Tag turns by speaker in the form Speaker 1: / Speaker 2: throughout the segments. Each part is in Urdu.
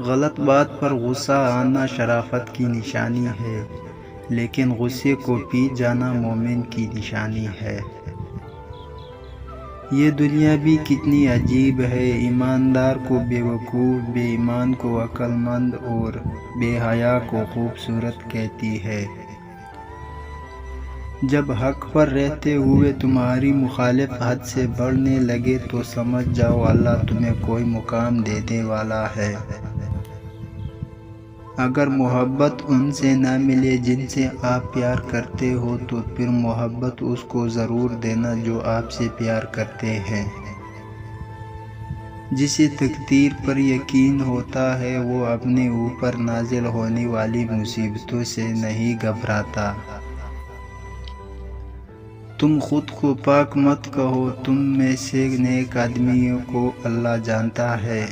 Speaker 1: غلط بات پر غصہ آنا شرافت کی نشانی ہے، لیکن غصے کو پی جانا مومن کی نشانی ہے۔ یہ دنیا بھی کتنی عجیب ہے، ایماندار کو بے وقوف، بے ایمان کو عقل مند اور بے حیا کو خوبصورت کہتی ہے۔ جب حق پر رہتے ہوئے تمہاری مخالف حد سے بڑھنے لگے تو سمجھ جاؤ اللہ تمہیں کوئی مقام دینے والا ہے۔ اگر محبت ان سے نہ ملے جن سے آپ پیار کرتے ہو تو پھر محبت اس کو ضرور دینا جو آپ سے پیار کرتے ہیں۔ جسے تقدیر پر یقین ہوتا ہے وہ اپنے اوپر نازل ہونے والی مصیبتوں سے نہیں گھبراتا۔ تم خود کو پاک مت کہو، تم میں سے نیک آدمیوں کو اللہ جانتا ہے۔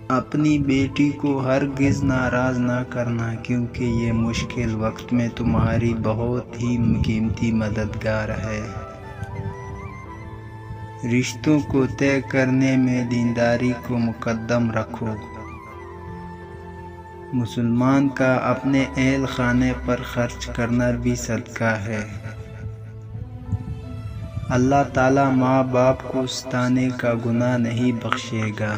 Speaker 1: اپنی بیٹی کو ہرگز ناراض نہ کرنا کیونکہ یہ مشکل وقت میں تمہاری بہت ہی قیمتی مددگار ہے۔ رشتوں کو طے کرنے میں دینداری کو مقدم رکھو۔ مسلمان کا اپنے اہل خانے پر خرچ کرنا بھی صدقہ ہے۔ اللہ تعالیٰ ماں باپ کو ستانے کا گناہ نہیں بخشے گا۔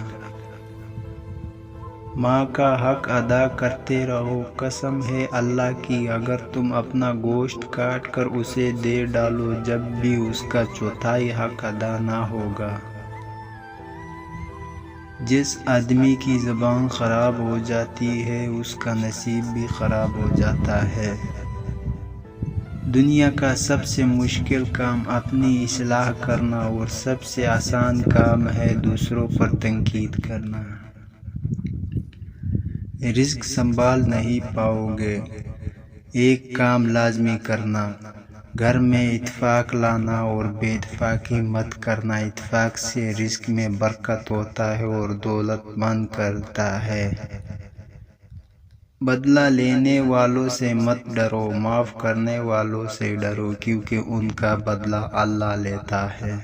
Speaker 1: ماں کا حق ادا کرتے رہو، قسم ہے اللہ کی اگر تم اپنا گوشت کاٹ کر اسے دے ڈالو جب بھی اس کا چوتھائی حق ادا نہ ہوگا۔ جس آدمی کی زبان خراب ہو جاتی ہے اس کا نصیب بھی خراب ہو جاتا ہے۔ دنیا کا سب سے مشکل کام اپنی اصلاح کرنا اور سب سے آسان کام ہے دوسروں پر تنقید کرنا۔ رزق سنبھال نہیں پاؤ گے، ایک کام لازمی کرنا، گھر میں اتفاق لانا اور بے اتفاقی مت کرنا۔ اتفاق سے رزق میں برکت ہوتا ہے اور دولت مند کرتا ہے۔ بدلہ لینے والوں سے مت ڈرو، معاف کرنے والوں سے ڈرو کیونکہ ان کا بدلہ اللہ لیتا ہے۔